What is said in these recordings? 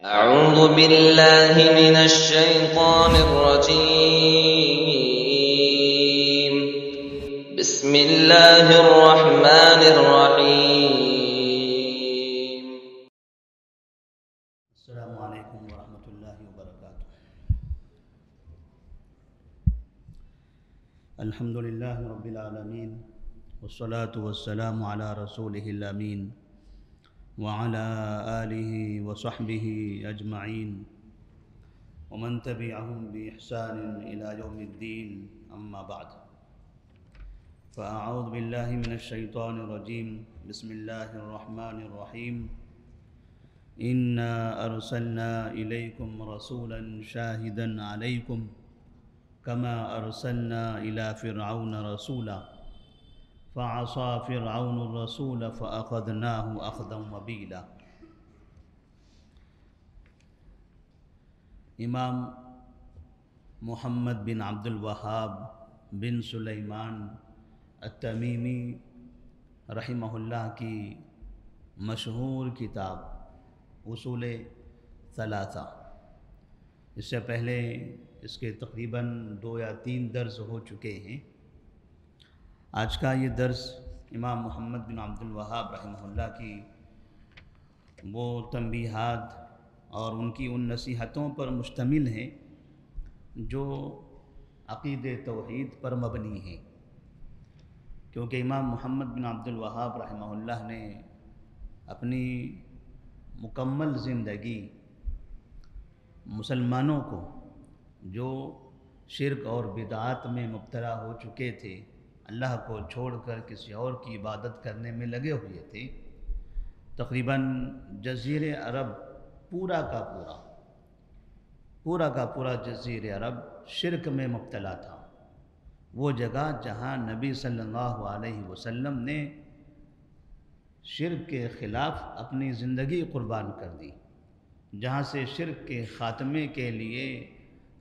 أعوذ بالله من الشيطان الرجيم. بسم الله الرحمن الرحيم. السلام علیکم ورحمۃ اللہ وبرکاتہ۔ الحمد للہ رب العالمین والصلاة والسلام علی رسولہ الامین وعلی آلہ وصحبہ اجمعین ومن تبعہم بإحسان الی یوم الدین، اما بعد فاعوذ باللہ من الشیطان الرجیم، بسم اللہ الرحمن الرحیم۔ إنا أرسلنا إليكم رسولا شاهدا عليكم كما أرسلنا إلى فرعون رسولا فعصى فرعون الرسول فأخذناه أخذا وبيلا۔ امام محمد بن عبد الوہاب بن سلیمان التمیمی رحمہ اللہ کی مشہور کتاب اصول ثلاثہ، اس سے پہلے اس کے تقریباً 2 یا 3 درس ہو چکے ہیں۔ آج کا یہ درس امام محمد بن عبد الوہاب رحمہ اللہ کی وہ تنبیہات اور ان کی ان نصیحتوں پر مشتمل ہے جو عقید توحید پر مبنی ہیں، کیونکہ امام محمد بن عبد الوہاب رحمہ اللہ نے اپنی مکمل زندگی مسلمانوں کو جو شرک اور بدعات میں مبتلا ہو چکے تھے، اللہ کو چھوڑ کر کسی اور کی عبادت کرنے میں لگے ہوئے تھے، تقریباً جزیرہ عرب پورا کا پورا جزیرہ عرب شرک میں مبتلا تھا۔ وہ جگہ جہاں نبی صلی اللہ علیہ وسلم نے شرک کے خلاف اپنی زندگی قربان کر دی، جہاں سے شرک کے خاتمے کے لیے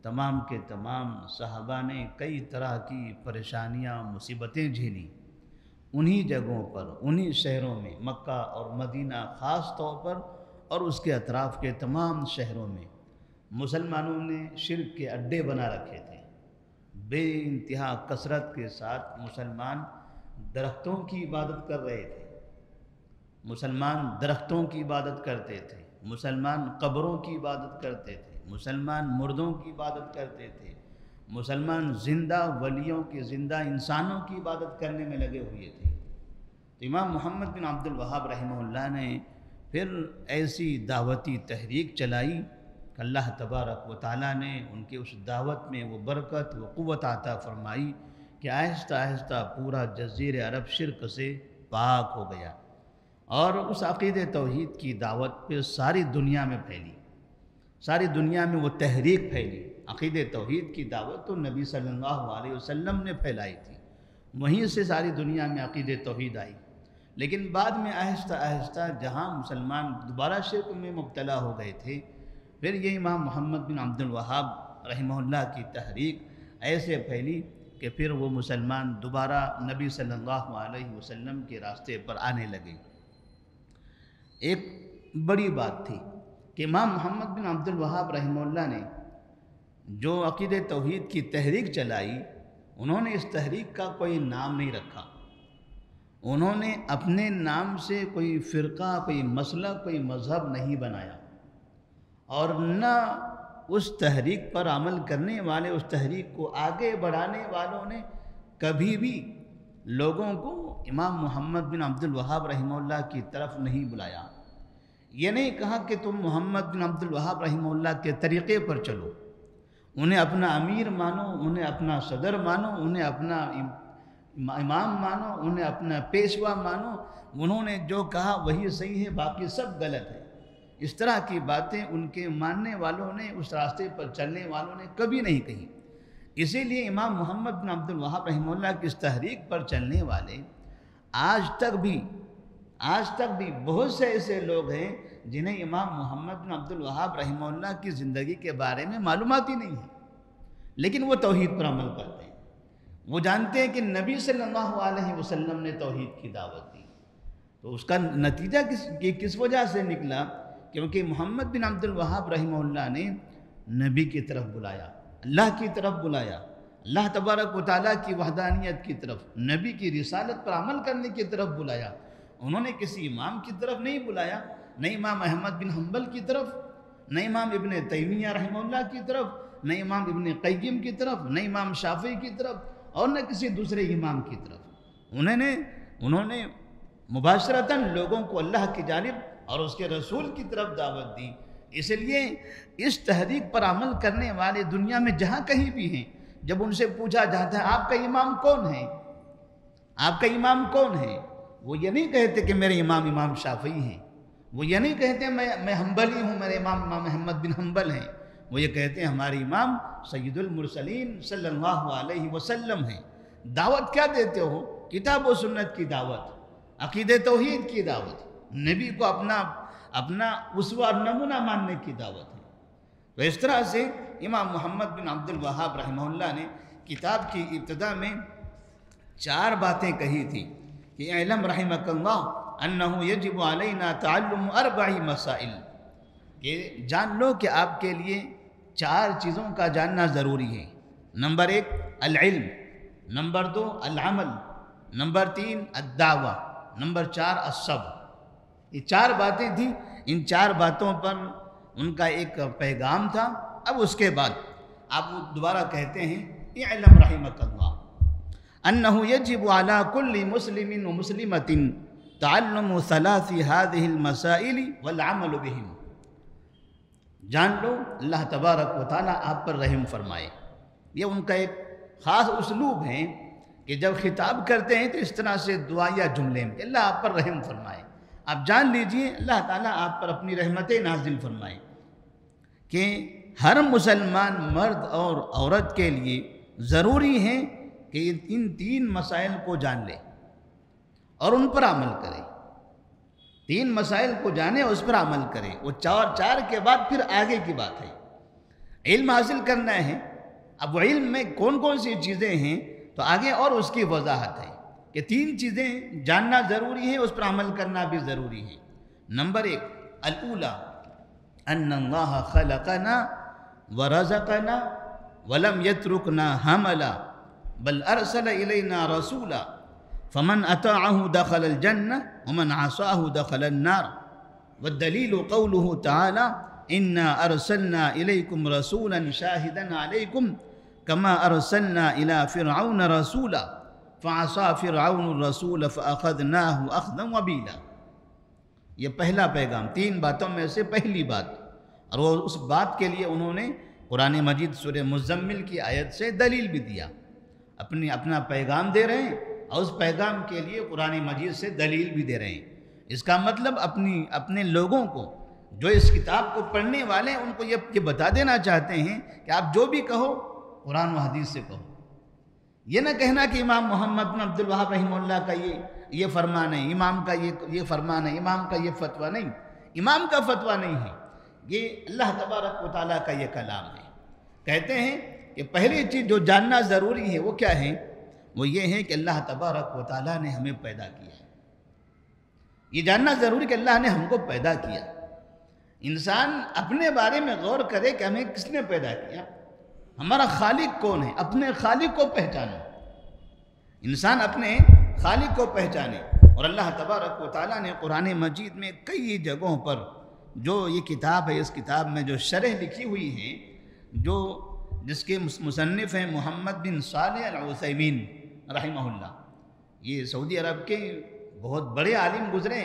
تمام کے تمام صحابہ نے کئی طرح کی پریشانیاں مصیبتیں جھیلیں، انہی جگہوں پر، انہی شہروں میں، مکہ اور مدینہ خاص طور پر اور اس کے اطراف کے تمام شہروں میں مسلمانوں نے شرک کے اڈے بنا رکھے تھے۔ بے انتہا کثرت کے ساتھ مسلمان درختوں کی عبادت کر رہے تھے، مسلمان درختوں کی عبادت کرتے تھے، مسلمان قبروں کی عبادت کرتے تھے، مسلمان مردوں کی عبادت کرتے تھے، مسلمان زندہ ولیوں کے، زندہ انسانوں کی عبادت کرنے میں لگے ہوئے تھے۔ تو امام محمد بن عبد الوہاب رحمہ اللہ نے پھر ایسی دعوتی تحریک چلائی کہ اللہ تبارک و تعالیٰ نے ان کے اس دعوت میں وہ برکت و قوت عطا فرمائی کہ آہستہ آہستہ پورا جزیرہ عرب شرک سے پاک ہو گیا، اور اس عقید توحید کی دعوت پھر ساری دنیا میں پھیلی، ساری دنیا میں وہ تحریک پھیلی۔ عقید توحید کی دعوت تو نبی صلی اللہ علیہ وسلم نے پھیلائی تھی، وہیں سے ساری دنیا میں عقید توحید آئی، لیکن بعد میں آہستہ آہستہ جہاں مسلمان دوبارہ شرک میں مبتلا ہو گئے تھے، پھر یہ امام محمد بن عبد الوہاب رحمہ اللہ کی تحریک ایسے پھیلی کہ پھر وہ مسلمان دوبارہ نبی صلی اللہ علیہ وسلم کے راستے پر آنے لگے۔ ایک بڑی بات تھی کہ امام محمد بن عبد الوہاب رحمہ اللہ نے جو عقید توحید کی تحریک چلائی، انہوں نے اس تحریک کا کوئی نام نہیں رکھا، انہوں نے اپنے نام سے کوئی فرقہ، کوئی مسلک، کوئی مذہب نہیں بنایا، اور نہ اس تحریک پر عمل کرنے والے، اس تحریک کو آگے بڑھانے والوں نے کبھی بھی لوگوں کو امام محمد بن عبد الوہاب رحمہ اللہ کی طرف نہیں بلایا۔ یہ نہیں کہا کہ تم محمد بن عبد الوہاب رحمہ اللہ کے طریقے پر چلو، انہیں اپنا امیر مانو، انہیں اپنا صدر مانو، انہیں اپنا امام مانو، انہیں اپنا پیشوا مانو، انہوں نے جو کہا وہی صحیح ہے، باقی سب غلط ہے۔ اس طرح کی باتیں ان کے ماننے والوں نے، اس راستے پر چلنے والوں نے کبھی نہیں کہی۔ اسی لیے امام محمد بن عبد الوہاب رحمہ اللہ کی اس تحریک پر چلنے والے آج تک بھی بہت سے ایسے لوگ ہیں جنہیں امام محمد بن عبد الوہاب رحمہ اللہ کی زندگی کے بارے میں معلومات ہی نہیں ہے، لیکن وہ توحید پر عمل کرتے ہیں، وہ جانتے ہیں کہ نبی صلی اللہ علیہ وسلم نے توحید کی دعوت دی۔ تو اس کا نتیجہ کس وجہ سے نکلا کہ کیونکہ محمد بن عبد الوہاب رحمہ اللہ نے نبی کی طرف بلایا، اللہ کی طرف بلایا، اللہ تبارک و تعالیٰ کی وحدانیت کی طرف، نبی کی رسالت پر عمل کرنے کی طرف بلایا۔ انہوں نے کسی امام کی طرف نہیں بلایا، نہ امام احمد بن حنبل کی طرف، نہ امام ابن تیمیہ رحمہ اللہ کی طرف، نہ امام ابن قیم کی طرف، نہ امام شافعی کی طرف، اور نہ کسی دوسرے امام کی طرف۔ انہوں نے مباشرتاً لوگوں کو اللہ کی جانب اور اس کے رسول کی طرف دعوت دی۔ اس لیے اس تحریک پر عمل کرنے والے دنیا میں جہاں کہیں بھی ہیں، جب ان سے پوچھا جاتا ہے آپ کا امام کون ہے، آپ کا امام کون ہے، وہ یہ نہیں کہتے کہ میرے امام شافعی ہیں، وہ یہ نہیں کہتے میں حنبلی ہوں، میرے امام احمد بن حنبل ہیں، وہ یہ کہتے ہیں ہمارے امام سید المرسلین صلی اللہ علیہ وسلم ہیں۔ دعوت کیا دیتے ہو؟ کتاب و سنت کی دعوت، عقید توحید کی دعوت، نبی کو اپنا اسوہ اور نمونہ ماننے کی دعوت ہے۔ تو اس طرح سے امام محمد بن عبد الوہاب رحمہ اللہ نے کتاب کی ابتدا میں 4 باتیں کہی تھی کہ اعلم رحمک اللہ انہ یجب علینا تعلم 4 مسائل، کہ جان لو کہ آپ کے لیے 4 چیزوں کا جاننا ضروری ہے۔ نمبر 1 العلم، نمبر 2 العمل، نمبر 3 الدعوہ، نمبر 4 الصبر۔ یہ 4 باتیں تھیں، ان 4 باتوں پر ان کا ایک پیغام تھا۔ اب اس کے بعد آپ دوبارہ کہتے ہیں اعلم رحمک اللہ انہ یجب علی کل مسلم و مسلمۃ تعلم 3 هذه المسائل والعمل بہم۔ جان لو اللہ تبارک و تعالیٰ آپ پر رحم فرمائے۔ یہ ان کا ایک خاص اسلوب ہے کہ جب خطاب کرتے ہیں تو اس طرح سے دعائیہ جملے میں کہ اللہ آپ پر رحم فرمائے۔ آپ جان لیجئے اللہ تعالیٰ آپ پر اپنی رحمتیں نازل فرمائے کہ ہر مسلمان مرد اور عورت کے لیے ضروری ہے کہ ان 3 مسائل کو جان لے اور ان پر عمل کرے۔ 3 مسائل کو جانے اور اس پر عمل کرے۔ وہ 4 کے بعد پھر آگے کی بات ہے، علم حاصل کرنا ہے۔ اب وہ علم میں کون کون سی چیزیں ہیں تو آگے اور اس کی وضاحت ہے کہ 3 چیزیں جاننا ضروری ہیں، اس پر عمل کرنا بھی ضروری ہے۔ نمبر 1 الاولی ان اللہ خلقنا ورزقنا ولم يتركنا حملا بل ارسل الینا رسولا فمن اطاعه دخل الجنہ ومن عصاه دخل النار والدلیل قوله تعالی انا ارسلنا الیکم رسولا شاہدا علیکم کما ارسلنا الی فرعون رسولا فعصى فرعون الرسول فاخذناه اخذا وبیلا۔ یہ پہلا پیغام، 3 باتوں میں سے پہلی بات، اور وہ اس بات کے لیے انہوں نے قرآن مجید سورہ مزمل کی آیت سے دلیل بھی دیا۔ اپنا پیغام دے رہے ہیں اور اس پیغام کے لیے قرآن مجید سے دلیل بھی دے رہے ہیں۔ اس کا مطلب اپنے لوگوں کو جو اس کتاب کو پڑھنے والے ہیں ان کو یہ بتا دینا چاہتے ہیں کہ آپ جو بھی کہو قرآن و حدیث سے کہو۔ یہ نہ کہنا کہ امام محمد بن عبد الوہاب رحمہ اللہ کا یہ فرمان ہے، امام کا یہ فرمان ہے، امام کا یہ فتویٰ نہیں، امام کا فتویٰ نہیں ہے، یہ اللہ تبارک و تعالیٰ کا یہ کلام ہے۔ کہتے ہیں کہ پہلی چیز جو جاننا ضروری ہے وہ کیا ہے؟ وہ یہ ہے کہ اللہ تبارک و تعالیٰ نے ہمیں پیدا کیا ہے۔ یہ جاننا ضروری کہ اللہ نے ہم کو پیدا کیا۔ انسان اپنے بارے میں غور کرے کہ ہمیں کس نے پیدا کیا، ہمارا خالق کون ہے، اپنے خالق کو پہچانے، انسان اپنے خالق کو پہچانے۔ اور اللہ تبارک و تعالیٰ نے قرآن مجید میں کئی جگہوں پر جو یہ کتاب ہے، اس کتاب میں جو شرح لکھی ہوئی ہے، جس کے مصنف ہیں محمد بن صالح العثیمین رحمہ اللہ، یہ سعودی عرب کے بہت بڑے عالم گزرے،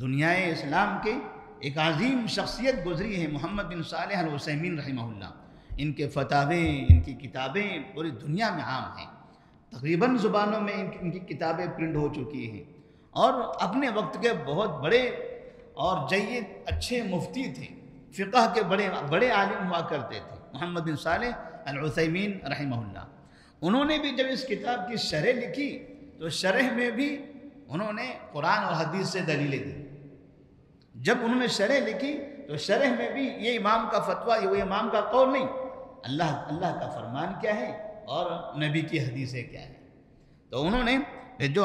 دنیا اسلام کے ایک عظیم شخصیت گزری ہے محمد بن صالح العثیمین رحمہ اللہ۔ ان کے فتاوے، ان کی کتابیں پوری دنیا میں عام ہیں، تقریباً زبانوں میں ان کی کتابیں پرنٹ ہو چکی ہیں، اور اپنے وقت کے بہت بڑے اور جید اچھے مفتی تھے، فقہ کے بڑے عالم ہوا کرتے تھے محمد بن صالح العثیمین رحمہ اللہ۔ انہوں نے بھی جب اس کتاب کی شرح لکھی تو شرح میں بھی انہوں نے قرآن اور حدیث سے دلیلیں دی۔ جب انہوں نے شرح لکھی تو شرح میں بھی یہ امام کا فتویٰ، یہ امام کا قول نہیں، اللہ کا فرمان کیا ہے اور نبی کی حدیثیں کیا ہے۔ تو انہوں نے جو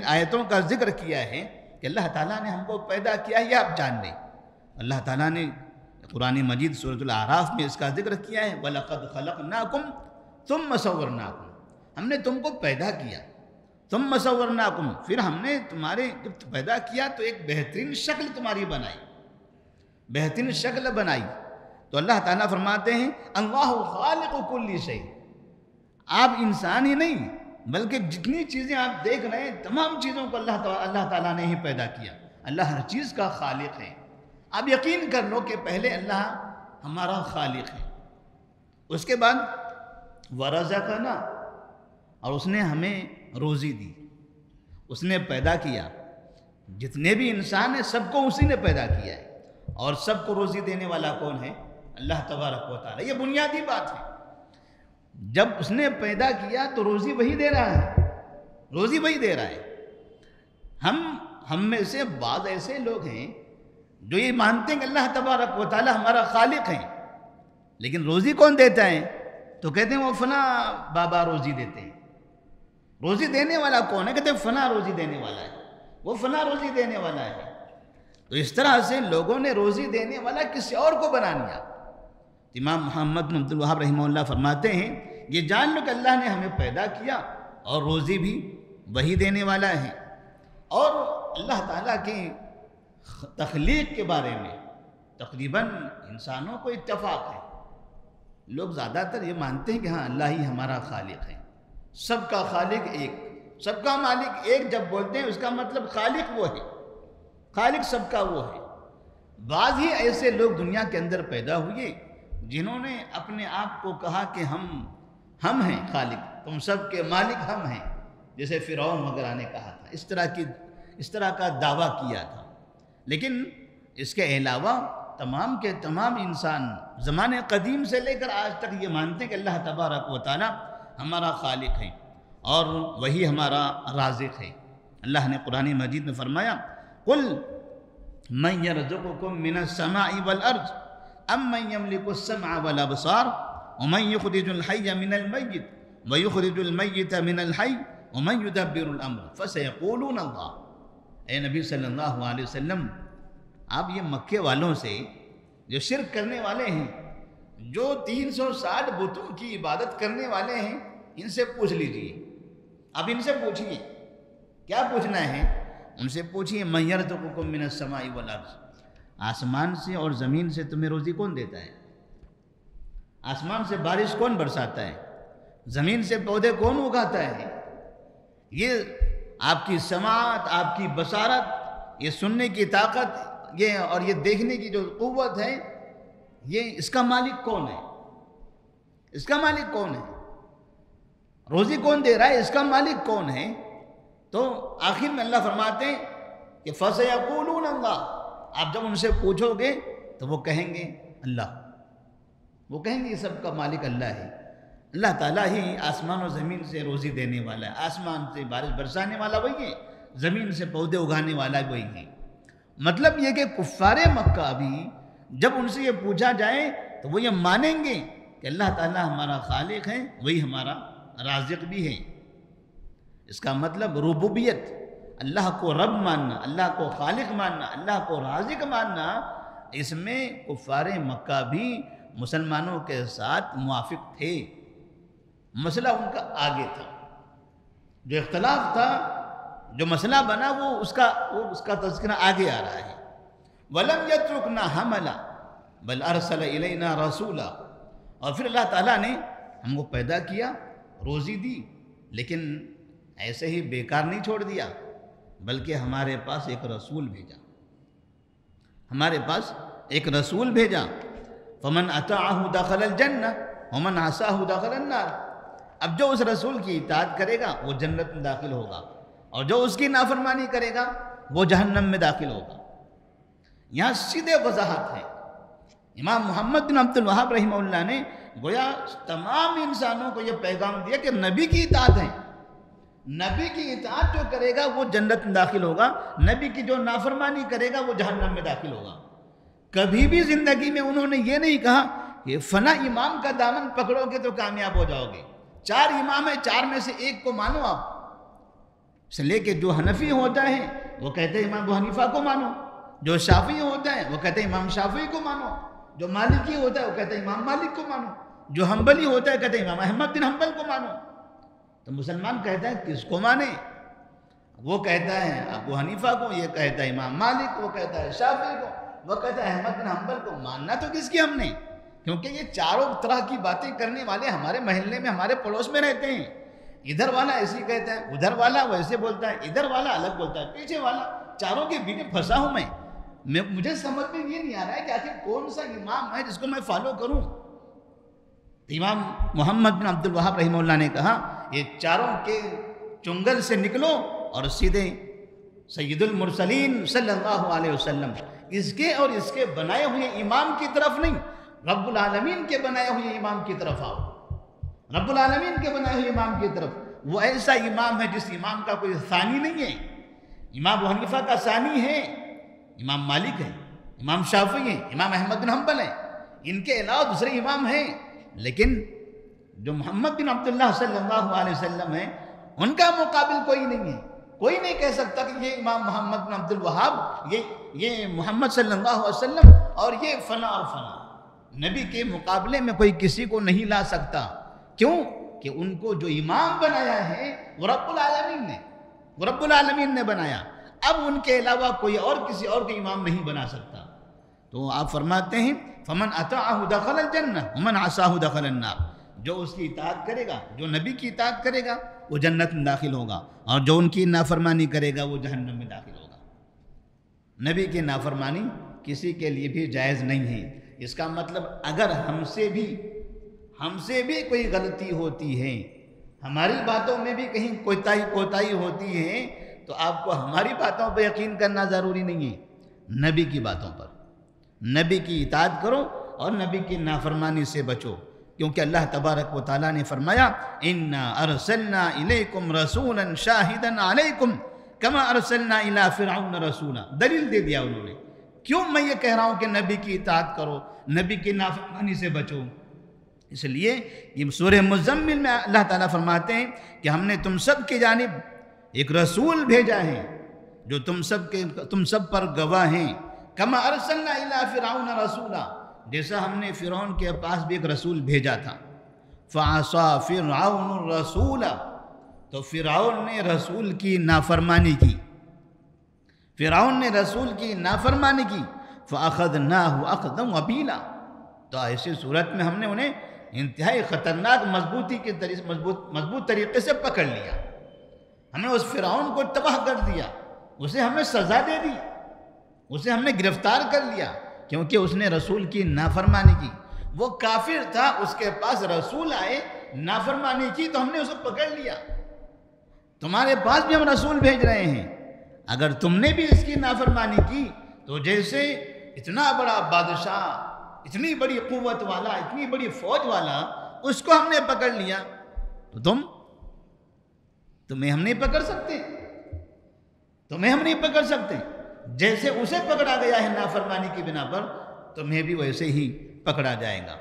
آیتوں کا ذکر کیا ہے کہ اللہ تعالیٰ نے ہم کو پیدا کیا ہے، یہ آپ جان لیں، اللہ تعالیٰ نے قرآن مجید سورۃ الاعراف میں اس کا ذکر کیا ہے، وَلَقَدْ خَلَقْنَاكُمْ ثُمَّ صَوَّرْنَاكُمْ، ہم نے تم کو پیدا کیا، ثُمَّ صَوَّرْنَاكُمْ، پھر ہم نے تمہارے جب پیدا کیا تو ایک بہترین شکل تمہاری بنائی، بہترین شکل بنائی۔ تو اللہ تعالیٰ فرماتے ہیں اللہ خالق کل شیء، آپ انسان ہی نہیں بلکہ جتنی چیزیں آپ دیکھ رہے ہیں تمام چیزوں کو اللہ تعالیٰ نے ہی پیدا کیا، اللہ ہر چیز کا خالق ہے۔ آپ یقین کر لو کہ پہلے اللہ ہمارا خالق ہے، اس کے بعد ورزقنا، اور اس نے ہمیں روزی دی، اس نے پیدا کیا، جتنے بھی انسان ہیں سب کو اسی نے پیدا کیا ہے، اور سب کو روزی دینے والا کون ہے؟ اللہ تبارک و تعالی۔ یہ بنیادی بات ہے، جب اس نے پیدا کیا تو روزی وہی دے رہا ہے، روزی وہی دے رہا ہے۔ ہم میں سے بعض ایسے لوگ ہیں جو یہ مانتے ہیں کہ اللہ تبارک و تعالی ہمارا خالق ہے، لیکن روزی کون دیتا ہے؟ تو کہتے ہیں وہ فلاں بابا روزی دیتے ہیں۔ روزی دینے والا کون ہے؟ کہتے ہیں فلاں روزی دینے والا ہے، وہ فلاں روزی دینے والا ہے۔ تو اس طرح سے لوگوں نے روزی دینے والا کسی اور کو بنا لیا۔ امام محمد بن عبد الوہاب رحمہ اللہ فرماتے ہیں یہ جان لو کہ اللہ نے ہمیں پیدا کیا اور روزی بھی وہی دینے والا ہے۔ اور اللہ تعالیٰ کی تخلیق کے بارے میں تقریباً انسانوں کو اتفاق ہے، لوگ زیادہ تر یہ مانتے ہیں کہ ہاں اللہ ہی ہمارا خالق ہے، سب کا خالق ایک، سب کا مالک ایک جب بولتے ہیں اس کا مطلب خالق وہ ہے، خالق سب کا وہ ہے۔ بعض ہی ایسے لوگ دنیا کے اندر پیدا ہوئے جنہوں نے اپنے آپ کو کہا کہ ہم ہیں خالق، تم سب کے مالک ہم ہیں، جیسے فرعون وغیرہ نے کہا تھا، اس طرح کا دعویٰ کیا تھا۔ لیکن اس کے علاوہ تمام کے تمام انسان زمانے قدیم سے لے کر آج تک یہ مانتے ہیں کہ اللہ تبارک و تعالی ہمارا خالق ہے اور وہی ہمارا رازق ہے۔ اللہ نے قرآن مجید میں فرمایا قل من يرزقكم من السماء والارض ام من يملك السمع والابصار ومن يخرج الحي من الميت ويخرج الميت من الحي ومن يدبر الامر فسيقولون الله۔ اے نبی صلی اللہ علیہ وسلم آپ یہ مکے والوں سے جو شرک کرنے والے ہیں، جو 360 بتوں کی عبادت کرنے والے ہیں، ان سے پوچھ لیجئے، اب ان سے پوچھئے، کیا پوچھنا ہے؟ ان سے پوچھئے من يرزقكم من السماء والارض، آسمان سے اور زمین سے تمہیں روزی کون دیتا ہے؟ آسمان سے بارش کون برساتا ہے؟ زمین سے پودے کون اگاتا ہے؟ یہ آپ کی سماعت، آپ کی بصارت، یہ سننے کی طاقت، یہ اور یہ دیکھنے کی جو قوت ہے، یہ اس کا مالک کون ہے؟ اس کا مالک کون ہے؟ روزی کون دے رہا ہے؟ اس کا مالک کون ہے؟ تو آخر میں اللہ فرماتے ہیں کہ فَسَيَقُولُونَ اللَّهُ، آپ جب ان سے پوچھو گے تو وہ کہیں گے اللہ، وہ کہیں گے یہ سب کا مالک اللہ ہے۔ اللہ تعالیٰ ہی آسمان و زمین سے روزی دینے والا ہے، آسمان سے بارش برسانے والا وہی ہے، زمین سے پودے اگانے والا وہی ہے۔ مطلب یہ کہ کفار مکہ بھی جب ان سے یہ پوچھا جائے تو وہ یہ مانیں گے کہ اللہ تعالیٰ ہمارا خالق ہے، وہی ہمارا رازق بھی ہے۔ اس کا مطلب ربوبیت، اللہ کو رب ماننا، اللہ کو خالق ماننا، اللہ کو رازق ماننا، اس میں کفار مکہ بھی مسلمانوں کے ساتھ موافق تھے۔ مسئلہ ان کا آگے تھا، جو اختلاف تھا، جو مسئلہ بنا وہ اس کا تذکرہ آگے آ رہا ہے۔ وَلَمْ يَتْرُكْنَا حَمَلًا بَلْ أَرْسَلَ إِلَيْنَا رَسُولًا، اور پھر اللہ تعالیٰ نے ہم کو پیدا کیا، روزی دی، لیکن ایسے ہی بیکار نہیں چھوڑ دیا، بلکہ ہمارے پاس ایک رسول بھیجا، ہمارے پاس ایک رسول بھیجا۔ فَمَنْ أَطَاعَهُ دَخَلَ الْجَنَّةَ وَمَنْ عَصَاهُ دَخَلَ النَّارِ، اب جو اس رسول کی اطاعت کرے گا وہ جنت میں داخل ہوگا، اور جو اس کی نافرمانی کرے گا وہ جہنم میں داخل ہوگا۔ یہاں سیدھے وضاحت ہے۔ امام محمد بن عبد الوہاب رحمہ اللہ نے گویا تمام انسانوں کو یہ پیغام دیا کہ نبی کی اطاعت ہے، نبی کی اطاعت جو کرے گا وہ جنت میں داخل ہوگا، نبی کی جو نافرمانی کرے گا وہ جہنم میں داخل ہوگا۔ کبھی بھی زندگی میں انہوں نے یہ نہیں کہا کہ فلاں امام کا دامن پکڑو گے تو کامیاب ہو جاؤ گے، 4 امام ہیں، 4 میں سے ایک کو مانو آپ، اس لے کے جو حنفی ہوتا ہے وہ کہتے ہیں امام ابو حنیفہ کو مانو، جو شافعی ہوتا ہے وہ کہتے ہیں امام شافعی کو مانو، جو مالکی ہوتا ہے وہ کہتے ہیں امام مالک کو مانو، جو حنبلی ہوتا ہے کہتے ہیں امام احمد بن حنبل کو مانو۔ تو مسلمان کہتا ہے کس کو مانے؟ وہ کہتا ہے ابو حنیفہ کو، یہ کہتا ہے امام مالک، وہ کہتا ہے شافعی کو، وہ کہتا ہے احمد بن حنبل کو۔ ماننا تو کس کی ہم نے؟ کیونکہ یہ چاروں طرح کی باتیں کرنے والے ہمارے محلے میں، ہمارے پڑوس میں رہتے ہیں۔ ادھر والا ایسی کہتا ہے، ادھر والا ویسے بولتا ہے، ادھر والا الگ بولتا ہے، پیچھے والا، چاروں کے بیچ میں پھنسا ہوں میں مجھے سمجھ میں یہ نہیں آ رہا ہے کہ آخر کون سا امام ہے جس کو میں فالو کروں۔ امام محمد بن عبد الوہاب رحمہ اللہ نے کہا یہ چاروں کے چنگل سے نکلو اور سیدھے سید المرسلین صلی اللہ علیہ وسلم، اس کے اور اس کے بنائے ہوئے امام کی طرف نہیں، رب العالمین کے بنائے ہوئے امام کی طرف آؤ، رب العالمین کے بنائے ہوئے امام کی طرف۔ وہ ایسا امام ہے جس امام کا کوئی ثانی نہیں ہے۔ امام ابو حنیفہ کا ثانی ہے امام مالک ہے، امام شافعی ہے، امام احمد بن حنبل ہے، ان کے علاوہ دوسرے امام ہیں، لیکن جو محمد بن عبداللہ صلی اللہ علیہ وسلم ہیں ان کا مقابل کوئی نہیں ہے۔ کوئی نہیں کہہ سکتا کہ یہ امام محمد بن عبد الوہاب، یہ محمد صلی اللہ علیہ وسلم اور یہ فنا اور فنا، نبی کے مقابلے میں کوئی کسی کو نہیں لا سکتا۔ کیوں کہ ان کو جو امام بنایا ہے وہ رب العالمین نے بنایا، اب ان کے علاوہ کوئی اور کسی اور کے امام نہیں بنا سکتا۔ تو آپ فرماتے ہیں فمن اطاعہ دخل الجنہ ومن عصاہ دخل النار، جو اس کی اطاعت کرے گا، جو نبی کی اطاعت کرے گا وہ جنت میں داخل ہوگا، اور جو ان کی نافرمانی کرے گا وہ جہنم میں داخل ہوگا۔ نبی کی نافرمانی کسی کے لیے بھی جائز نہیں ہے۔ اس کا مطلب اگر ہم سے بھی کوئی غلطی ہوتی ہے، ہماری باتوں میں بھی کہیں کوتاہی ہوتی ہے، تو آپ کو ہماری باتوں پر یقین کرنا ضروری نہیں ہے، نبی کی باتوں پر۔ نبی کی اطاعت کرو اور نبی کی نافرمانی سے بچو، کیونکہ اللہ تبارک و تعالیٰ نے فرمایا اِنَّا أَرْسَلْنَا إِلَيْكُمْ رَسُولًا شَاهِدًا عَلَيْكُمْ كَمَا أَرْسَلْنَا إِلَىٰ فِرْعَوْنَ رَسُولًا۔ دلیل دے دیا انہوں نے، کیوں میں یہ کہہ رہا ہوں کہ نبی کی اطاعت کرو، نبی کی نافرمانی سے بچو۔ اس لیے یہ سورہ مزمل میں اللہ تعالیٰ فرماتے ہیں کہ ہم نے تم سب کی جانب ایک رسول بھیجا ہے جو تم سب پر گواہ ہیں، کما ارسلنا الی فرعون رسولا، جیسا ہم نے فرعون کے پاس بھی ایک رسول بھیجا تھا۔ فعصا فرعون الرسول، تو فرعون نے رسول کی نافرمانی کی، نافرمانی کی۔ فاخذناہ اخذا وبیلا، تو ایسی صورت میں ہم نے انہیں انتہائی خطرناک مضبوط طریقے سے پکڑ لیا، ہم نے اس فرعون کو تباہ کر دیا، اسے ہمیں سزا دے دی، اسے ہم نے گرفتار کر لیا، کیونکہ اس نے رسول کی نافرمانی کی۔ وہ کافر تھا، اس کے پاس رسول آئے، نافرمانی کی تو ہم نے اسے پکڑ لیا۔ تمہارے پاس بھی ہم رسول بھیج رہے ہیں، اگر تم نے بھی اس کی نافرمانی کی تو جیسے اتنا بڑا بادشاہ، اتنی بڑی قوت والا، اتنی بڑی فوج والا، اس کو ہم نے پکڑ لیا تو تمہیں ہم نہیں پکڑ سکتے، جیسے اسے پکڑا گیا ہے نافرمانی کی بنا پر، تمہیں بھی ویسے ہی پکڑا جائے گا۔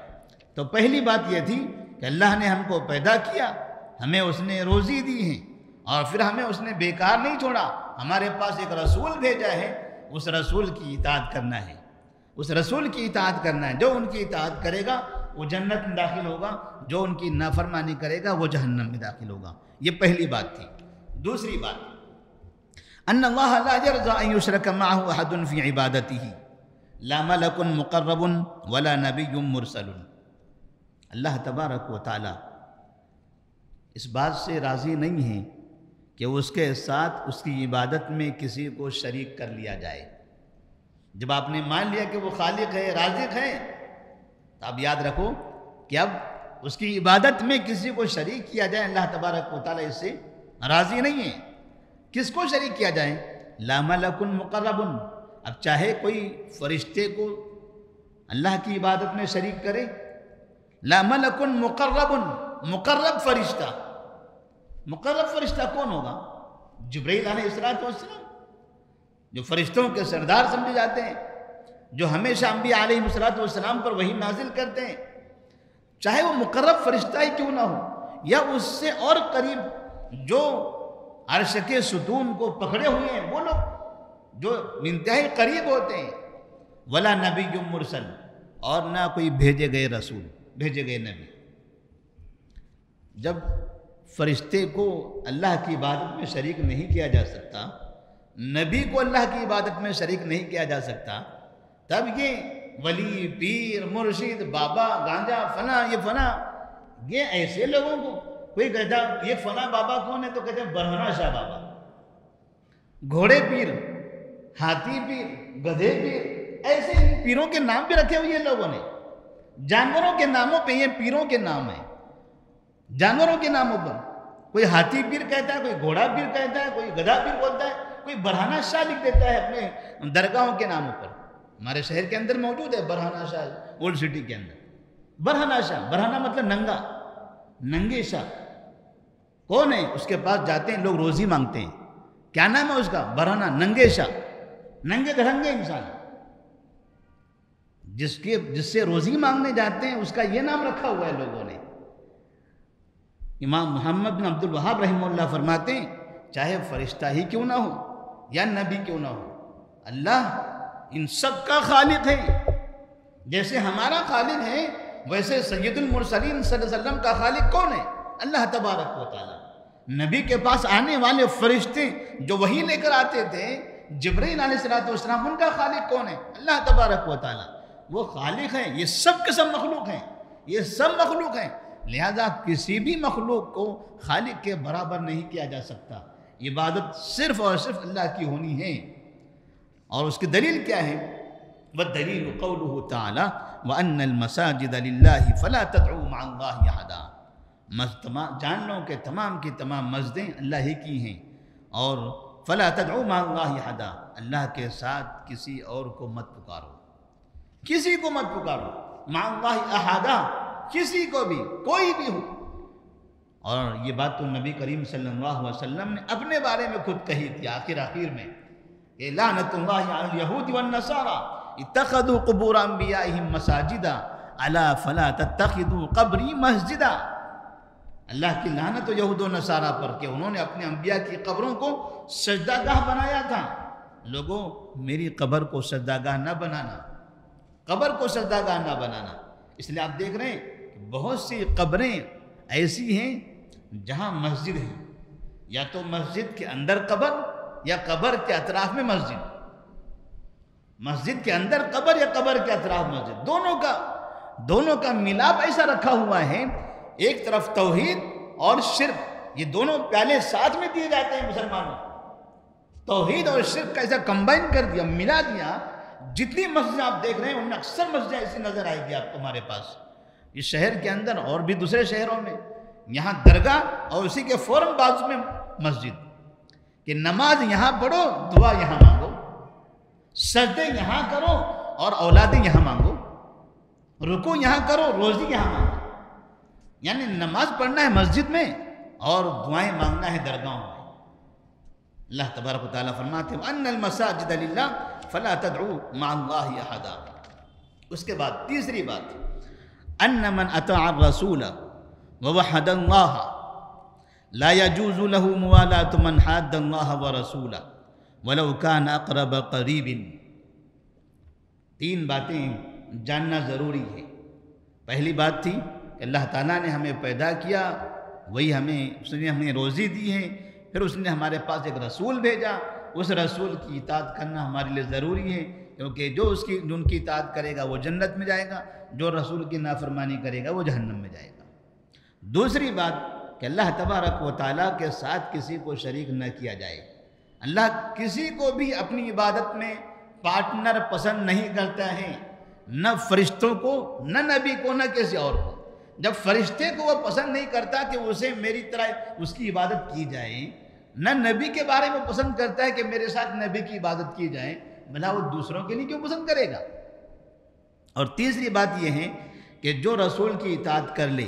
تو پہلی بات یہ تھی کہ اللہ نے ہم کو پیدا کیا، ہمیں اس نے روزی دی ہے، اور پھر ہمیں اس نے بیکار نہیں چھوڑا، ہمارے پاس ایک رسول بھیجا ہے، اس رسول کی اطاعت کرنا ہے، جو ان کی اطاعت کرے گا وہ جنت میں داخل ہوگا، جو ان کی نافرمانی کرے گا وہ جہنم میں داخل ہوگا۔ یہ پہلی بات تھی۔ دوسری بات، ان اللہ لا یرضى ان یشرک معه احد فی عبادته، لا ملک مقرب ولا نبی مرسل۔ اللہ تبارک و تعالی اس بات سے راضی نہیں ہے کہ اس کے ساتھ اس کی عبادت میں کسی کو شریک کر لیا جائے۔ جب آپ نے مان لیا کہ وہ خالق ہے، رازق ہے، تو اب یاد رکھو کہ اب اس کی عبادت میں کسی کو شریک کیا جائے، اللہ تبارک و تعالی اس سے راضی نہیں ہے۔ کس کو شریک کیا جائے؟ لا ملک مقرب، اب چاہے کوئی فرشتے کو اللہ کی عبادت میں شریک کرے، لا ملک مقرب، مقرب فرشتہ کون ہوگا؟ جبرائیل علیہ السلام، جو فرشتوں کے سردار سمجھے جاتے ہیں، جو ہمیشہ انبیاء علیہ السلام پر وحی نازل کرتے ہیں، چاہے وہ مقرب فرشتہ ہی کیوں نہ ہو، یا اس سے اور قریب جو عرش کے ستون کو پکڑے ہوئے ہیں وہ لوگ، جو انتہائی قریب ہوتے ہیں، ولا نبی مرسل، اور نہ کوئی بھیجے گئے رسول، بھیجے گئے نبی۔ جب فرشتے کو اللہ کی عبادت میں شریک نہیں کیا جا سکتا، نبی کو اللہ کی عبادت میں شریک نہیں کیا جا سکتا، تب یہ ولی، پیر، مرشد، بابا، گانجا، فلاں، یہ فلاں، یہ ایسے لوگوں کو کوئی کہتا یہ فلاں بابا کون ہے تو کہتے ہیں برہنہ شاہ بابا۔ گھوڑے پیر، ہاتھی پیر، گدھے پیر، ایسے پیروں کے نام بھی رکھے ہوئے لوگوں نے۔ جانوروں کے ناموں پہ یہ پیروں کے نام ہیں، جانوروں کے ناموں پر کوئی ہاتھی پیر کہتا ہے، کوئی گھوڑا پیر کہتا ہے، کوئی گدھا پیر بولتا ہے، کوئی برہنہ شاہ لکھ دیتا ہے اپنے درگاہوں کے ناموں پر۔ ہمارے شہر کے اندر موجود ہے برہنہ شاہ، اولڈ سٹی کے اندر برہنہ شاہ۔ برہنہ مطلب ننگا، ننگے شاہ کون ہے؟ اس کے پاس جاتے ہیں لوگ، روزی مانگتے ہیں، کیا نام ہے اس کا؟ برہنہ، ننگے شاہ، ننگے دھڑنگے انسان، جس سے روزی مانگنے جاتے ہیں اس کا یہ نام رکھا ہوا ہے لوگوں نے۔ امام محمد بن عبد الوہاب رحمہ اللہ فرماتے ہیں چاہے فرشتہ ہی کیوں نہ ہو یا نبی کیوں نہ ہو، اللہ ان سب کا خالق ہے۔ جیسے ہمارا خالق ہے ویسے سید المرسلین صلی اللہ علیہ وسلم کا خالق کون ہے؟ اللہ تبارک و تعالی۔ نبی کے پاس آنے والے فرشتے جو وحی لے کر آتے تھے، جبرائیل علیہ السلام، ان کا خالق کون ہے؟ اللہ تبارک و تعالی۔ وہ خالق ہیں، یہ سب کے سب مخلوق ہیں، یہ سب مخلوق ہیں، لہذا کسی بھی مخلوق کو خالق کے برابر نہیں کیا جا سکتا۔ عبادت صرف اور صرف اللہ کی ہونی ہے۔ اور اس کی دلیل کیا ہے؟ والدلیل قولہ تعالی وَأَنَّ الْمَسَاجِدَ لِلَّهِ فَلَا تَدْعُوا مَعَ اللَّهِ أَحَدًا۔ جان لو کہ تمام کی تمام مسجدیں اللہ ہی کی ہیں، اور فَلَا تَدْعُوا مَعَ اللَّهِ أَحَدًا، اللہ کے ساتھ کسی اور کو مت پکارو، کسی کو مت پکارو، مع اللہ احدا، کسی کو بھی، کوئی بھی ہو۔ اور یہ بات تو نبی کریم صلی اللہ علیہ وسلم نے اپنے بارے میں خود کہی تھی آخر میں کہ لعنت اللہ علی الیہود والنصارى اتخذوا قبور انبیائہم مساجدا الا فلا تتخذوا قبری مسجدا۔ اللہ کی لعنت یہود و نصارہ پر کہ انہوں نے اپنے انبیاء کی قبروں کو سجدہ گاہ بنایا تھا۔ لوگوں، میری قبر کو سجدہ گاہ نہ بنانا، قبر کو سجدہ گاہ نہ بنانا۔ اس لیے آپ دیکھ رہے ہیں کہ بہت سی قبریں ایسی ہیں جہاں مسجد ہے، یا تو مسجد کے اندر قبر یا قبر کے اطراف میں مسجد، مسجد کے اندر قبر یا قبر کے اطراف مسجد، دونوں کا ملاپ ایسا رکھا ہوا ہے۔ ایک طرف توحید اور شرک، یہ دونوں پیالے ساتھ میں دیے جاتے ہیں مسلمانوں، توحید اور شرک کا ایسا کمبائن کر دیا، ملا دیا۔ جتنی مسجد آپ دیکھ رہے ہیں ان میں اکثر مسجد ایسی نظر آئے گی آپ کو ہمارے پاس، اس شہر کے اندر اور بھی دوسرے شہروں میں، یہاں درگاہ اور اسی کے فوراً بازو میں مسجد، کہ نماز یہاں پڑھو، دعا یہاں مانگو، سجدے یہاں کرو اور اولادیں یہاں مانگو، رکوع یہاں کرو، روزی یہاں مانگو۔ یعنی نماز پڑھنا ہے مسجد میں اور دعائیں مانگنا ہے درگاہوں میں۔ اللہ تبارک و تعالیٰ فرماتے ہیں وَأَنَّ الْمَسَاجِدَ لِلَّهِ فَلَا تَدْعُوا مَعَ اللَّهِ أَحَدًا۔ اس کے بعد تیسری بات، أَنَّ مَنْ أَطَاعَ الرَّسُولَ وَوَحَدَ اللَّهَ لَا يَجُوزُ لَهُ مُوَالَاةُ مَنْ حَادَّ اللَّهَ وَرَسُولَهُ وَلَوْ كَانَ أَقْرَبَ قَرِيبٍ۔ تین باتیں جاننا ضروری ہے۔ پہلی بات تھی کہ اللہ تعالیٰ نے ہمیں پیدا کیا، وہی اس نے ہمیں روزی دی ہے، پھر اس نے ہمارے پاس ایک رسول بھیجا، اس رسول کی اطاعت کرنا ہمارے لیے ضروری ہے، کیونکہ جو ان کی اطاعت کرے گا وہ جنت میں جائے گا، جو رسول کی نافرمانی کرے گا وہ جہنم میں جائے گا۔ دوسری بات کہ اللہ تبارک و تعالیٰ کے ساتھ کسی کو شریک نہ کیا جائے۔ اللہ کسی کو بھی اپنی عبادت میں پارٹنر پسند نہیں کرتا ہے، نہ فرشتوں کو، نہ نبی کو، نہ کسی اور کو۔ جب فرشتے کو وہ پسند نہیں کرتا کہ اسے میری طرح اس کی عبادت کی جائے، نہ نبی کے بارے میں پسند کرتا ہے کہ میرے ساتھ نبی کی عبادت کی جائے، بھلا وہ دوسروں کے لیے کیوں پسند کرے گا؟ اور تیسری بات یہ ہے کہ جو رسول کی اطاعت کر لے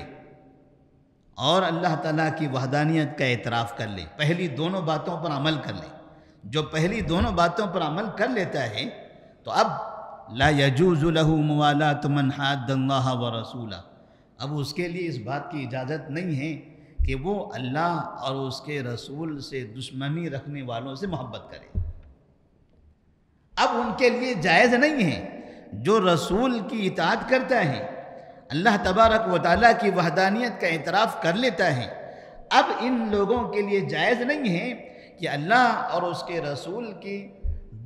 اور اللہ تعالیٰ کی وحدانیت کا اعتراف کر لے، پہلی دونوں باتوں پر عمل کر لے، جو پہلی دونوں باتوں پر عمل کر لیتا ہے تو اب لا يجوز له موالاة من حاد اللہ ورسولہ، اب اس کے لیے اس بات کی اجازت نہیں ہے کہ وہ اللہ اور اس کے رسول سے دشمنی رکھنے والوں سے محبت کرے۔ اب ان کے لیے جائز نہیں ہے جو رسول کی اطاعت کرتا ہے، اللہ تبارک و تعالیٰ کی وحدانیت کا اعتراف کر لیتا ہے، اب ان لوگوں کے لیے جائز نہیں ہے کہ اللہ اور اس کے رسول کی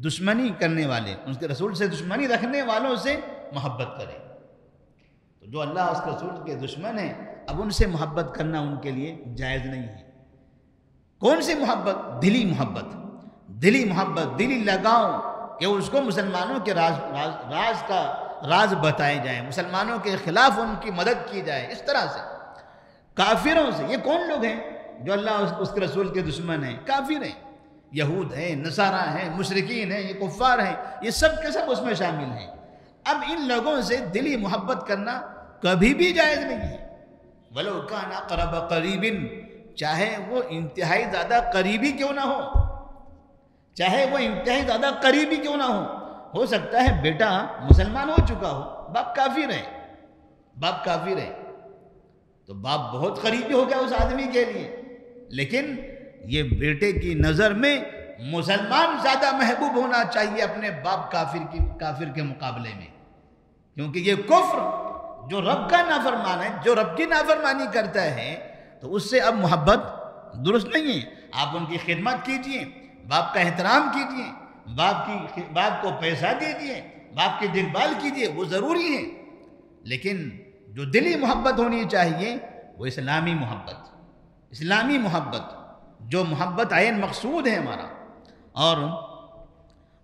دشمنی کرنے والے، اس کے رسول سے دشمنی رکھنے والوں سے محبت کرے۔ تو جو اللہ اور اس کے رسول کے دشمن ہیں، اب ان سے محبت کرنا ان کے لیے جائز نہیں ہے۔ کون سی محبت؟ دلی محبت، دلی محبت، دلی لگاؤ کہ اس کو مسلمانوں کے راز بتائے جائیں، مسلمانوں کے خلاف ان کی مدد کی جائے، اس طرح سے۔ کافروں سے، یہ کون لوگ ہیں جو اللہ اور اس کے رسول کے دشمن ہیں؟ کافر ہیں، یہود ہیں، نصارہ ہیں، مشرکین ہیں، یہ کفار ہیں، یہ سب کے سب اس میں شامل ہیں۔ اب ان لوگوں سے دلی محبت کرنا کبھی بھی جائز نہیں ہے، وَلَوْ كَانَ أَقْرَبَ قَرِيبٍ، چاہے وہ انتہائی زیادہ قریبی کیوں نہ ہو، چاہے وہ انتہائی زیادہ قریبی کیوں نہ ہو سکتا ہے بیٹا مسلمان ہو چکا ہو، باپ کافر ہے، باپ کافر ہے، تو باپ بہت قریبی ہو گیا اس آدمی کے لیے، لیکن یہ بیٹے کی نظر میں مسلمان زیادہ محبوب ہونا چاہیے اپنے باپ کافر کے مقابلے میں، کیونکہ یہ کفر جو رب کا نافرمان ہے، جو رب کی نافرمانی کرتا ہے، تو اس سے اب محبت درست نہیں ہے۔ آپ ان کی خدمت کیجئے، باپ کا احترام کیجئے، باپ کو پیسہ دیجئے، باپ کی دیکھ بھال کیجئے، وہ ضروری ہے، لیکن جو دلی محبت ہونی چاہیے وہ اسلامی محبت، اسلامی محبت، جو محبت عین مقصود ہے ہمارا۔ اور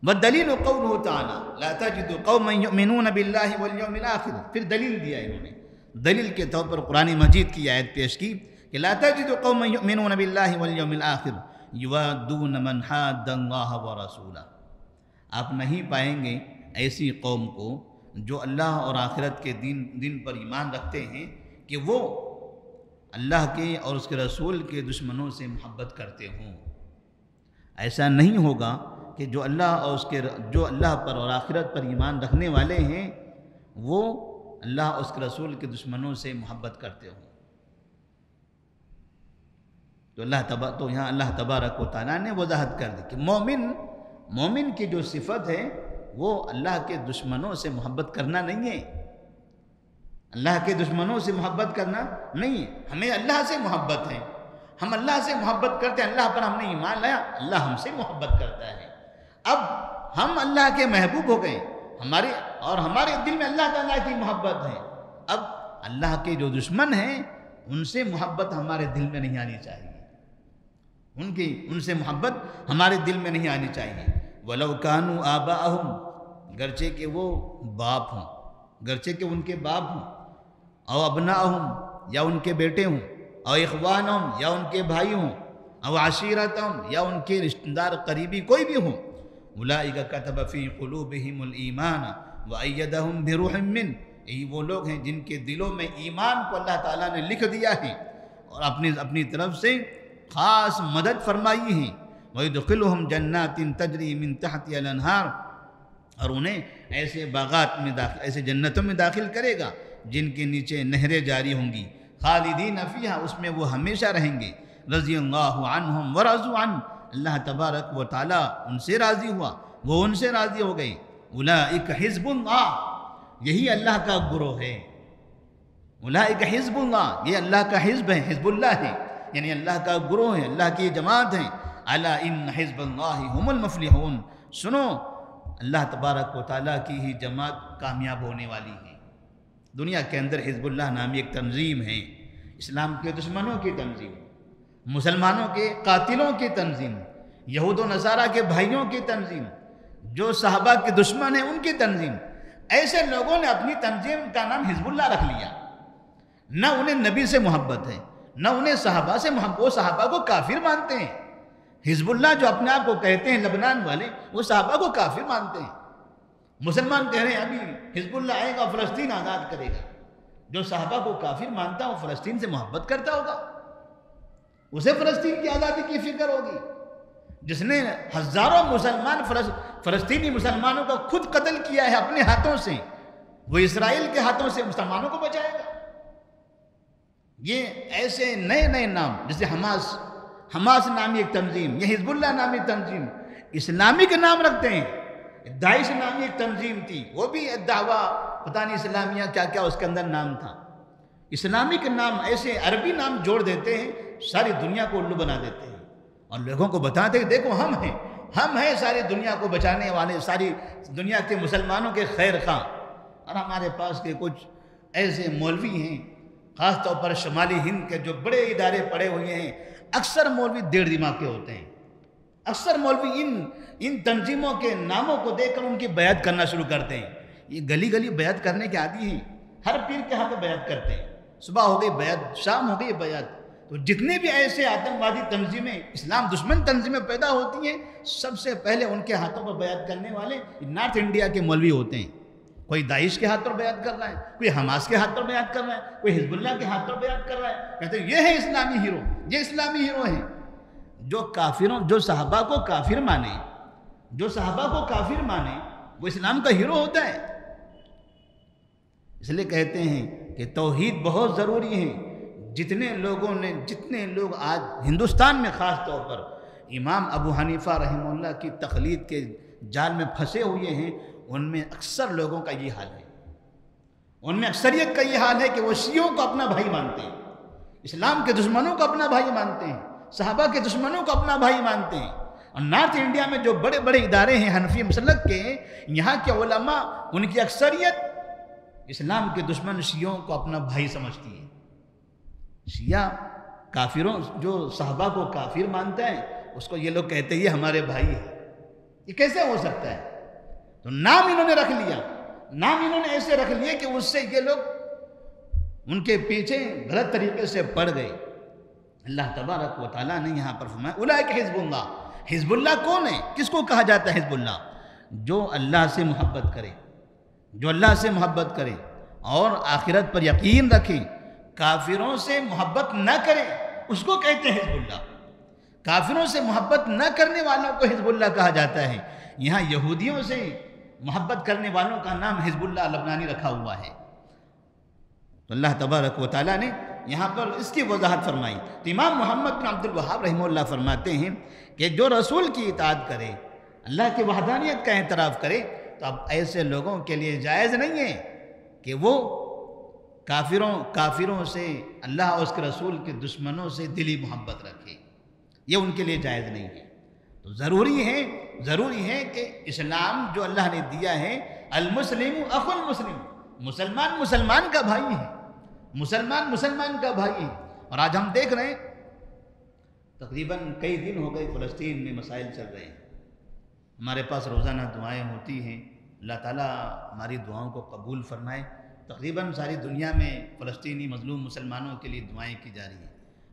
والدلیل قوله تعالی لا تجد قوما یؤمنون باللہ والیوم الآخر، پھر دلیل دیا انہوں نے، دلیل کے طور پر قرآن مجید کی آیت پیش کی کہ لا تجد قوما یؤمنون باللہ والیوم الآخر یوادون من حاد اللہ ورسولہ، آپ نہیں پائیں گے ایسی قوم کو جو اللہ اور آخرت کے دن پر ایمان رکھتے ہیں کہ وہ اللہ کے اور اس کے رسول کے دشمنوں سے محبت کرتے ہوں۔ ایسا نہیں ہوگا کہ جو اللہ پر اور آخرت پر ایمان رکھنے والے ہیں وہ اللہ اور اس کے رسول کے دشمنوں سے محبت کرتے ہوں۔ تو یہاں اللہ تبارک و تعالیٰ نے وضاحت کر دی کہ مومن کی جو صفت ہے وہ اللہ کے دشمنوں سے محبت کرنا نہیں ہے، اللہ کے دشمنوں سے محبت کرنا نہیں ہے، ہمیں اللہ سے محبت ہے، ہم اللہ سے محبت کرتے ہیں، اللہ پر ہم نے ایمان لایا، اللہ ہم سے محبت کرتا ہے۔ اب ہم اللہ کے محبوب ہو گئے، ہمارے دل میں اللہ تعالیٰ کی محبت ہے، اب اللہ کے جو دشمن ہیں ان سے محبت ہمارے دل میں نہیں آنی چاہیے، ان سے محبت ہمارے دل میں نہیں آنی چاہیے۔ وَلَوْ كَانُوا آبَاءَهُمْ، گرچہ کہ وہ باپ ہوں، گرچہ کہ ان کے باپ ہوں، او ابناءہم، یا ان کے بیٹے ہوں، او اخوانہم، یا ان کے بھائی ہوں، او عشیرتہم، یا ان کے رشتہ دار قریبی کوئی بھی ہوں، اولئک کتب فی قلوبہم الایمان وایدہم بروح منہ، یہی وہ لوگ ہیں جن کے دلوں میں ایمان کو اللہ تعالیٰ نے لکھ دیا ہے اور اپنی طرف سے خاص مدد فرمائی ہے۔ وَيُدْخِلُهُمْ جَنَّاتٍ تَجْرِي مِن تَحْتِهَا الْأَنْهَارُ، اور انہیں ایسے باغات میں ایسے جنتوں میں داخل کرے گا جن کے نیچے نہریں جاری ہوں گی، خالدین فیہا، اس میں وہ ہمیشہ رہیں گے، رضی اللہ عنہم ورضوا عنہ، اللہ تبارک و تعالیٰ ان سے راضی ہوا، وہ ان سے راضی ہو گئے۔ اولئک حزب اللہ، یہی اللہ کا گروہ ہے، اولئک حزب اللہ، یہ اللہ کا حزب ہے، حزب اللہ ہے، یعنی اللہ کا گروہ ہے، اللہ کی جماعت ہے۔ الا ان حزب اللہ هم المفلحون، سنو اللہ تبارک و تعالیٰ کی ہی جماعت کامیاب ہونے والی ہے۔ دنیا کے اندر حزب اللہ نامی ایک تنظیم ہے، اسلام کے دشمنوں کی تنظیم، مسلمانوں کے قاتلوں کی تنظیم، یہود و نصارہ کے بھائیوں کی تنظیم، جو صحابہ کے دشمن ہیں ان کی تنظیم، ایسے لوگوں نے اپنی تنظیم کا نام حزب اللہ رکھ لیا، نہ انہیں نبی سے محبت ہے، نہ انہیں صحابہ سے محبت، وہ صحابہ کو کافر مانتے ہیں۔ حزب اللہ جو اپنے آپ کو کہتے ہیں لبنان والے، وہ صحابہ کو کافر مانتے ہیں۔ مسلمان کہہ رہے ہیں ابھی حزب اللہ آئے گا فلسطین آزاد کرے گا، جو صحابہ کو کافر مانتا ہے وہ فلسطین سے محبت کرتا ہوگا، اسے فلسطین کی آزادی کی فکر ہوگی، جس نے ہزاروں فلسطینی مسلمانوں کا خود قتل کیا ہے اپنے ہاتھوں سے، وہ اسرائیل کے ہاتھوں سے مسلمانوں کو بچائے گا۔ یہ ایسے نئے نام، جیسے حماس نامی ایک تنظیم، یہ حزب اللہ نامی تنظیم، اسلامی کے نام رکھتے ہیں، داعش نامی ایک تنظیم تھی، وہ بھی دعویٰ پتہ نہیں اسلامیہ کیا کیا اس کے اندر نام تھا۔ اسلامک نام ایسے عربی نام جوڑ دیتے ہیں، ساری دنیا کو الو بنا دیتے ہیں اور لوگوں کو بتاتے ہیں دیکھو ہم ہیں ساری دنیا کو بچانے والے، ساری دنیا کے مسلمانوں کے خیر خواہ۔ اور ہمارے پاس کے کچھ ایسے مولوی ہیں، خاص طور پر شمالی ہند کے جو بڑے ادارے پڑے ہوئے ہیں، اکثر مولوی ڈیڑھ دماغ کے ہوتے ہیں۔ اکثر مولوی ان تنظیموں کے ناموں کو دیکھ کر ان کی بیعت کرنا شروع کرتے ہیں۔ یہ گلی گلی بیعت کرنے کے عادی ہیں، ہر پیر کے ہاتھ بیعت کرتے ہیں، صبح ہو گئی بیعت، شام ہو گئی بیعت۔ تو جتنے بھی ایسے آتنکوادی تنظیمیں، اسلام دشمن تنظیمیں پیدا ہوتی ہیں، سب سے پہلے ان کے ہاتھوں پر بیعت کرنے والے نارتھ انڈیا کے مولوی ہوتے ہیں۔ کوئی داعش کے ہاتھ پر بیعت کر رہا ہے، کوئی حماس کے ہاتھ پر بیعت کر رہا ہے، کوئی حزب اللہ کے ہاتھ پر بیعت کر رہا ہے، کہتے ہیں یہ ہے اسلامی ہیرو، یہ اسلامی ہیرو ہیں۔ جو صحابہ کو کافر مانے وہ اسلام کا ہیرو ہوتا ہے۔ اس لیے کہتے ہیں کہ توحید بہت ضروری ہے۔ جتنے لوگ آج ہندوستان میں خاص طور پر امام ابو حنیفہ رحمہ اللہ کی تقلید کے جال میں پھنسے ہوئے ہیں، ان میں اکثر لوگوں کا یہ حال ہے، ان میں اکثریت کا یہ حال ہے کہ وہ شیعوں کو اپنا بھائی مانتے ہیں، اسلام کے دشمنوں کو اپنا بھائی مانتے ہیں، صحابہ کے دشمنوں کو اپنا بھائی مانتے ہیں۔ اور نارتھ انڈیا میں جو بڑے بڑے ادارے ہیں حنفی مسلک کے، یہاں کے علماء ان کی اکثریت اسلام کے دشمن شیعوں کو اپنا بھائی سمجھتی ہے۔ شیعہ کافروں جو صحابہ کو کافر مانتا ہے، اس کو یہ لوگ کہتے ہیں یہ ہمارے بھائی ہیں۔ یہ کیسے ہو سکتا ہے؟ تو نام انہوں نے رکھ لیا، نام انہوں نے ایسے رکھ لیا کہ اس سے یہ لوگ ان کے پیچھے غلط طریقے سے پڑ گئے۔ اللہ تبارک و تعالیٰ نے یہاں پر فرمایا اولئک حزب اللہ۔ حزب اللہ کون ہے؟ کس کو کہا جاتا ہے حزب اللہ؟ جو اللہ سے محبت کرے اور آخرت پر یقین رکھے، کافروں سے محبت نہ کرے، اس کو کہتے ہیں حزب اللہ۔ کافروں سے محبت نہ کرنے والوں کو حزب اللہ کہا جاتا ہے۔ یہاں یہودیوں سے محبت کرنے والوں کا نام حزب اللہ لبنانی رکھا ہوا ہے۔ تو اللہ تبارک و تعالیٰ نے یہاں پر اس کی وضاحت فرمائی۔ تو امام محمد بن عبد الوہاب رحمہ اللہ فرماتے ہیں کہ جو رسول کی اطاعت کرے، اللہ کی وحدانیت کا اعتراف کرے، تو اب ایسے لوگوں کے لیے جائز نہیں ہے کہ وہ کافروں سے، اللہ اور اس کے رسول کے دشمنوں سے دلی محبت رکھے، یہ ان کے لیے جائز نہیں ہے۔ تو ضروری ہے کہ اسلام جو اللہ نے دیا ہے، المسلم اخو المسلم، مسلمان کا بھائی ہے، مسلمان کا بھائی ہے۔ اور آج ہم دیکھ رہے ہیں تقریباً کئی دن ہو گئے فلسطین میں مسائل چل رہے ہیں، ہمارے پاس روزانہ دعائیں ہوتی ہیں، اللہ تعالیٰ ہماری دعاؤں کو قبول فرمائے۔ تقریباً ساری دنیا میں فلسطینی مظلوم مسلمانوں کے لیے دعائیں کی جا رہی ہیں۔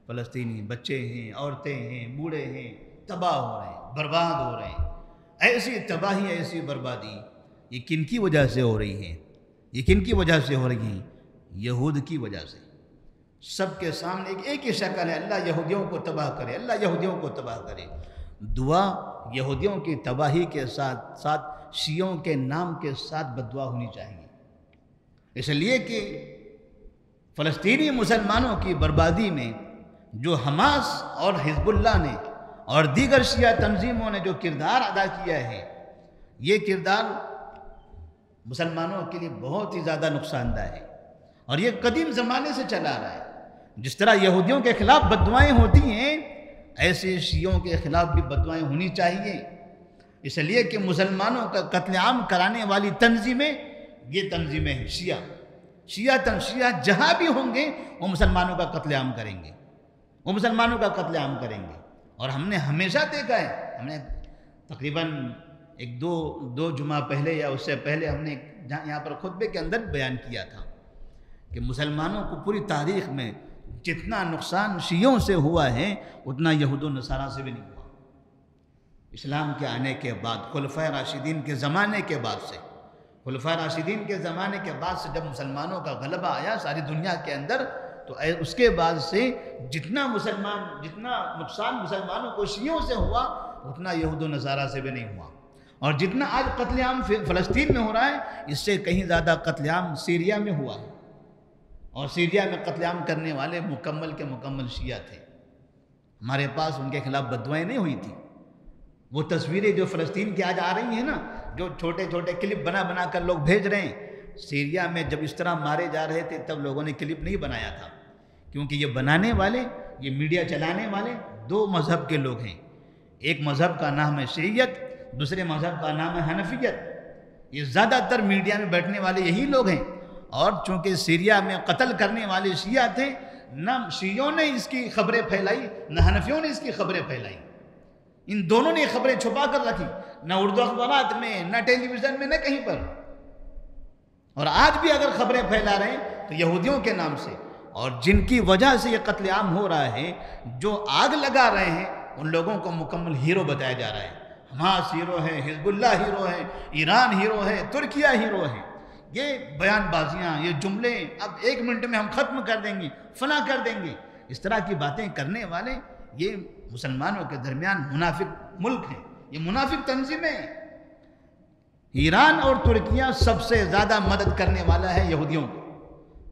فلسطینی بچے ہیں، عورتیں ہیں، بوڑھے ہیں، تباہ ہو رہے ہیں، برباد ہو رہے ہیں۔ ایسی تباہی، ایسی بربادی یہ کن کی وجہ سے ہو رہی ہے؟ یہ کن کی وجہ سے ہو رہی ہیں؟ یہود کی وجہ سے۔ سب کے سامنے ایک ہی شکل ہے، اللہ یہودیوں کو تباہ کرے، اللہ یہودیوں کو تباہ کرے۔ دعا یہودیوں کی تباہی کے ساتھ ساتھ شیعوں کے نام کے ساتھ بددعا ہونی چاہیے، اس لیے کہ فلسطینی مسلمانوں کی بربادی میں جو حماس اور حزب اللہ نے اور دیگر شیعہ تنظیموں نے جو کردار ادا کیا ہے، یہ کردار مسلمانوں کے لیے بہت ہی زیادہ نقصان دہ ہے، اور یہ قدیم زمانے سے چلا آ رہا ہے۔ جس طرح یہودیوں کے خلاف بددعائیں ہوتی ہیں، ایسے شیعوں کے خلاف بھی بددعائیں ہونی چاہیے، اس لیے کہ مسلمانوں کا قتل عام کرانے والی تنظیمیں یہ تنظیمیں ہیں، شیعہ جہاں بھی ہوں گے وہ مسلمانوں کا قتل عام کریں گے، اور ہم نے ہمیشہ دیکھا ہے، ہم نے تقریباً ایک دو جمعہ پہلے یا اس سے پہلے ہم نے یہاں پر خطبے کے اندر بیان کیا تھا کہ مسلمانوں کو پوری تاریخ میں جتنا نقصان شیعوں سے ہوا ہے اتنا یہود و نصارہ سے بھی نہیں ہوا۔ اسلام کے آنے کے بعد، خلفائے راشدین کے زمانے کے بعد سے، جب مسلمانوں کا غلبہ آیا ساری دنیا کے اندر، تو اس کے بعد سے جتنا نقصان مسلمانوں کو شیعوں سے ہوا اتنا یہود و نصارہ سے بھی نہیں ہوا، اور جتنا آج قتل عام فلسطین میں ہو رہا ہے اس سے کہیں زیادہ قتل عام سیریا میں ہوا ہے، اور سیریا میں قتل عام کرنے والے مکمل کے مکمل شیعہ تھے۔ ہمارے پاس ان کے خلاف بددعائیں نہیں ہوئی تھی۔ وہ تصویریں جو فلسطین کی آج آ رہی ہیں نا، جو چھوٹے چھوٹے کلپ بنا بنا کر لوگ بھیج رہے ہیں، سیریا میں جب اس طرح مارے جا رہے تھے تب لوگوں نے کلپ نہیں بنایا تھا، کیونکہ یہ بنانے والے، یہ میڈیا چلانے والے دو مذہب کے لوگ ہیں۔ ایک مذہب کا نام ہے شیعیت، دوسرے مذہب کا نام ہے حنفیت۔ یہ زیادہ تر میڈیا میں بیٹھنے والے یہی لوگ ہیں، اور چونکہ سیریا میں قتل کرنے والے شیعہ تھے، نہ شیعوں نے اس کی خبریں پھیلائی نہ حنفیوں نے اس کی خبریں پھیلائی، ان دونوں نے خبریں چھپا کر رکھی، نہ اردو اخبارات میں، نہ ٹیلی ویژن میں، نہ کہیں پر۔ اور آج بھی اگر خبریں پھیلا رہے ہیں تو یہودیوں کے نام سے، اور جن کی وجہ سے یہ قتل عام ہو رہا ہے، جو آگ لگا رہے ہیں ان لوگوں کو مکمل ہیرو بتایا جا رہا ہے۔ حماس ہیرو ہے، حزب اللہ ہیرو ہے، ایران ہیرو ہے، ترکیہ ہیرو ہے۔ یہ بیان بازیاں، یہ جملے اب 1 منٹ میں ہم ختم کر دیں گے، فنا کر دیں گے، اس طرح کی باتیں کرنے والے یہ مسلمانوں کے درمیان منافق ملک ہیں، یہ منافق تنظیمیں ہیں۔ ایران اور ترکیہ سب سے زیادہ مدد کرنے والا ہے یہودیوں کو۔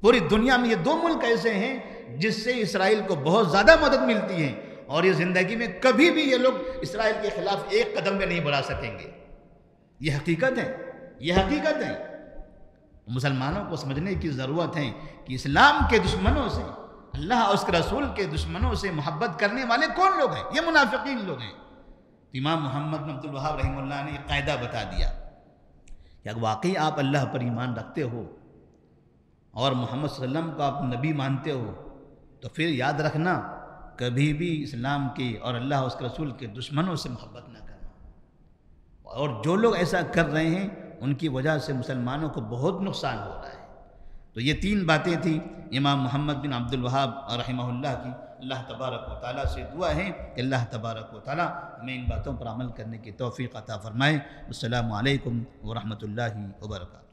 پوری دنیا میں یہ 2 ملک ایسے ہیں جس سے اسرائیل کو بہت زیادہ مدد ملتی ہے، اور یہ زندگی میں کبھی بھی یہ لوگ اسرائیل کے خلاف ایک قدم بھی نہیں بڑھا سکیں گے۔ یہ حقیقت ہے، یہ حقیقت ہے۔ مسلمانوں کو سمجھنے کی ضرورت ہے کہ اسلام کے دشمنوں سے، اللہ اور اس کے رسول کے دشمنوں سے محبت کرنے والے کون لوگ ہیں؟ یہ منافقین لوگ ہیں۔ امام محمد بن عبد الوہاب رحمہ اللہ نے ایک قاعدہ بتا دیا کہ اگر واقعی آپ اللہ پر ایمان رکھتے ہو اور محمد صلی اللہ علیہ وسلم کو آپ نبی مانتے ہو، تو پھر یاد رکھنا کبھی بھی اسلام کے اور اللہ اور اس کے رسول کے دشمنوں سے محبت نہ کرنا۔ اور جو لوگ ایسا کر رہے ہیں ان کی وجہ سے مسلمانوں کو بہت نقصان ہو رہا ہے۔ تو یہ 3 باتیں تھیں امام محمد بن عبد الوہاب رحمہ اللہ کی۔ اللہ تبارک و تعالیٰ سے دعا ہے کہ اللہ تبارک و تعالیٰ ہمیں ان باتوں پر عمل کرنے کی توفیق عطا فرمائے۔ السلام علیکم ورحمۃ اللہ وبرکاتہ۔